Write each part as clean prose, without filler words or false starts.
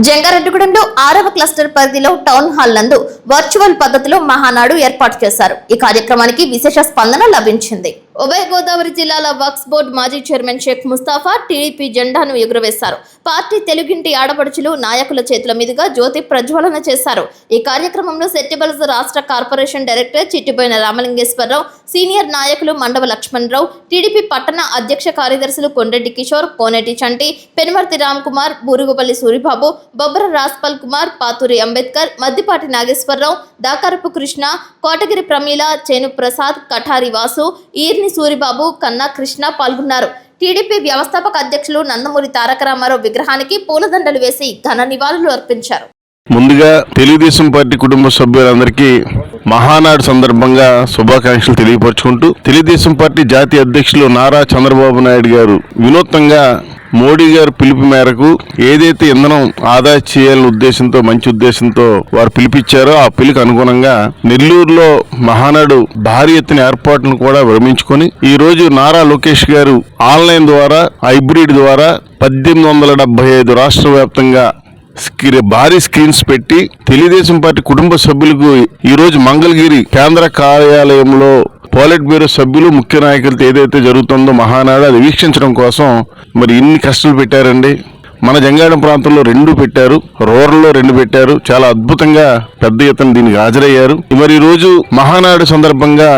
జంగారెడ్డిగూడెంలో 6వ క్లస్టర్ పరిధిలో town hall నందు వర్చువల్ పద్ధతిలో మహానాడు ఏర్పాటు చేశారు. ఈ కార్యక్రమానికి విశేష స్పందన లభించింది. ఉభయ గోదావరి జిల్లాల వక్స్ బోర్డు మాజీ చైర్మన్ షేక్ ముస్తాఫా టీడీపీ జెండాను ఎగురవేశారు. పార్టీ తెలుగింటి ఆడపడుచులు నాయకుల చేతుల మీదుగా జ్యోతి ప్రజ్వలన చేశారు. ఈ కార్యక్రమంలో సెట్టిబల్స్ రాష్ట్ర corporation director Chittiboina Ramalingeswara Rao, senior నాయకులు మండవ లక్ష్మణరావు, టీడీపీ పట్టణ అధ్యక్ష కార్యదర్శులు కొండెడ్డి కిషోర్, కోనేటి చంటి, పెనుమర్తి రామ్ కుమార్, బూరుగుపల్లి సూరిబాబు, బొబ్బర రాస్పల్ కుమార్, పాతూరి అంబేద్కర్, మద్దిపాటి నాగేశ్వరరావు, దాకారపు కృష్ణ, కోటగిరి ప్రమీల, చేను ప్రసాద్, కఠారి వాసు, ఈర్ని సూరిబాబు, కన్నా కృష్ణ పాల్గొన్నారు. టీడీపీ వ్యవస్థాపక అధ్యక్షులు నందమూరి తారక రామారావు విగ్రహానికి పూలదండలు వేసి ఘన నివాళులు అర్పించారు. ముందుగా తెలుగుదేశం పార్టీ కుటుంబ సభ్యులందరికీ మహానాడు సందర్భంగా శుభాకాంక్షలు తెలియపరుచుకుంటూ, తెలుగుదేశం పార్టీ జాతీయ అధ్యక్షులు నారా చంద్రబాబు నాయుడు గారు వినూత్నంగా మోడీ గారు పిలుపు మేరకు ఏదైతే ఇంధనం ఆదా చేయాలనే ఉద్దేశంతో, మంచి ఉద్దేశంతో వారు పిలిపించారో ఆ పిలుపు అనుగుణంగా నెల్లూరులో మహానాడు భారీ ఎత్తున ఏర్పాటును కూడా విరమించుకొని ఈ రోజు నారా లోకేష్ గారు ఆన్లైన్ ద్వారా, హైబ్రిడ్ ద్వారా 1875 రాష్ట్ర వ్యాప్తంగా భారీ స్క్రీన్స్ పెట్టి తెలుగుదేశం పార్టీ కుటుంబ సభ్యులకు ఈ రోజు మంగళగిరి కేంద్ర కార్యాలయంలో పాలిట్ బ్యూరో సభ్యులు, ముఖ్య నాయకులతో ఏదైతే జరుగుతుందో మహానాడు అది వీక్షించడం కోసం మరి ఇన్ని కష్టాలు పెట్టారండి. మన జంగారెడ్డి ప్రాంతంలో 2 పెట్టారు, రూరల్లో 2 పెట్టారు. చాలా అద్భుతంగా పెద్ద ఎత్తున దీనికి హాజరయ్యారు. మరి ఈ రోజు మహానాడు సందర్భంగా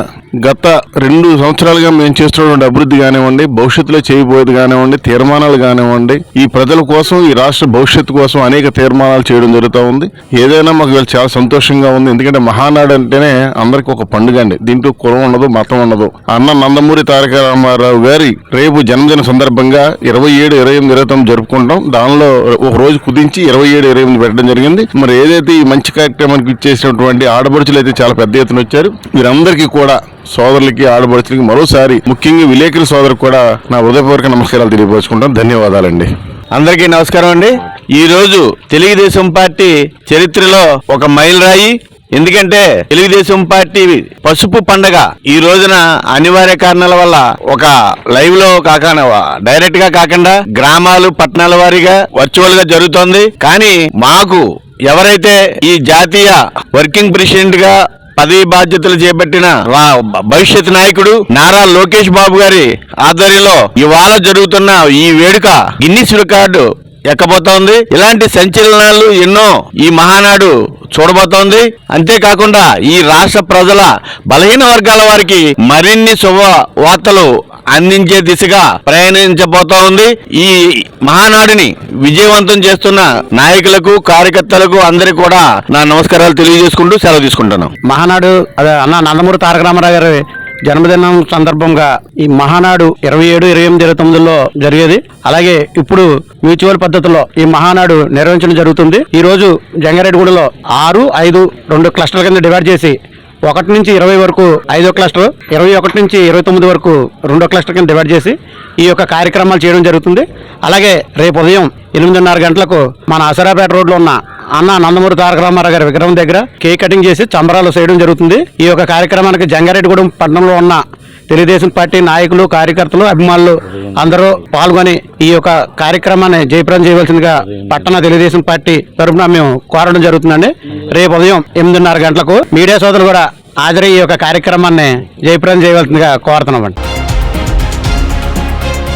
గత 2 సంవత్సరాలుగా మేము చేస్తున్నటువంటి అభివృద్ధి కానివ్వండి, భవిష్యత్తులో చేయబోయేది కానివ్వండి, తీర్మానాలు కానివ్వండి, ఈ ప్రజల కోసం, ఈ రాష్ట్ర భవిష్యత్తు కోసం అనేక తీర్మానాలు చేయడం జరుగుతూ ఉంది. ఏదైనా మాకు చాలా సంతోషంగా ఉంది. ఎందుకంటే మహానాడు అంటేనే అందరికి ఒక పండుగ అండి. దీంట్లో కులం ఉండదు, మతం ఉండదు. అన్న నందమూరి తారక రామారావు గారి రేపు జన్మదిన సందర్భంగా 27, 28, 29 జరుపుకుంటాం. దానిలో ఒక రోజు కుదించి 27, 28 పెట్టడం జరిగింది. మరి ఏదైతే ఈ మంచి కార్యక్రమానికి ఇచ్చేసినటువంటి ఆడపడుచులు అయితే చాలా పెద్ద ఎత్తున వచ్చారు. వీరందరికీ కూడా, సోదరులకి, ఆడపడుచులకి మరోసారి, ముఖ్యంగా విలేకరుల సోదరులకు కూడా నా హృదయపూర్వక నమస్కారాలు తెలియపరుచుకుంటాం. ధన్యవాదాలండి. అందరికీ నమస్కారం అండి. ఈ రోజు తెలుగుదేశం పార్టీ చరిత్రలో ఒక మైలురాయి. ఎందుకంటే తెలుగుదేశం పార్టీ పసుపు పండగ ఈ రోజున అనివార్య కారణాల వల్ల ఒక లైవ్ లో కాకుండా, డైరెక్ట్ గా కాకుండా గ్రామాలు, పట్టణాల వారీగా వర్చువల్ గా జరుగుతోంది. కానీ మాకు ఎవరైతే ఈ జాతీయ వర్కింగ్ ప్రెసిడెంట్ గా పదవి బాధ్యతలు చేపట్టిన భవిష్యత్ నాయకుడు నారా లోకేష్ బాబు గారి ఆధ్వర్యంలో ఇవాళ జరుగుతున్న ఈ వేడుక గిన్నిస్ రికార్డు ఎక్కబోతోంది. ఇలాంటి సంచలనాలు ఎన్నో ఈ మహానాడు చూడబోతోంది. అంతేకాకుండా ఈ రాష్ట్ర ప్రజల బలహీన వర్గాల వారికి మరిన్ని శుభ వార్తలు అందించే దిశగా ప్రయాణించబోతా ఉంది. ఈ మహానాడిని విజయవంతం చేస్తున్న నాయకులకు, కార్యకర్తలకు అందరికీ కూడా నా నమస్కారాలు తెలియజేసుకుంటూ సెలవు తీసుకుంటున్నాం. మహానాడు అన్న నందమూరి తారక రామారావు గారి జన్మదినం సందర్భంగా ఈ మహానాడు 27, 28, 29లో జరిగేది. అలాగే ఇప్పుడు మ్యూచువల్ పద్ధతిలో ఈ మహానాడు నిర్వహించడం జరుగుతుంది. ఈ రోజు జంగారెడ్డిగూడలో 6, 5, 2 క్లస్టర్ల కింద డివైడ్ చేసి 1 నుంచి 20 వరకు 5వ క్లస్టర్, 21 నుంచి 29 వరకు 2వ క్లస్టర్ కింద డివైడ్ చేసి ఈ యొక్క కార్యక్రమాలు చేయడం జరుగుతుంది. అలాగే రేపు ఉదయం 8:30 గంటలకు మన అసరాపేట రోడ్లో ఉన్న అన్న నందమూరి తారక రామారావు గారి విగ్రహం దగ్గర కేక్ కటింగ్ చేసి సంబరాలు చేయడం జరుగుతుంది. ఈ యొక్క కార్యక్రమానికి జంగారెడ్డిగూడెం పట్టణంలో ఉన్న తెలుగుదేశం పార్టీ నాయకులు, కార్యకర్తలు, అభిమానులు అందరూ పాల్గొని ఈ యొక్క కార్యక్రమాన్ని జయప్రదం చేయవలసిందిగా పట్టణ తెలుగుదేశం పార్టీ తరఫున మేము కోరడం జరుగుతుందండి. రేపు ఉదయం 8:30 గంటలకు మీడియా సోదరులు కూడా హాజరై ఈ యొక్క కార్యక్రమాన్ని జయప్రదం చేయవలసిందిగా కోరుతున్నామండి.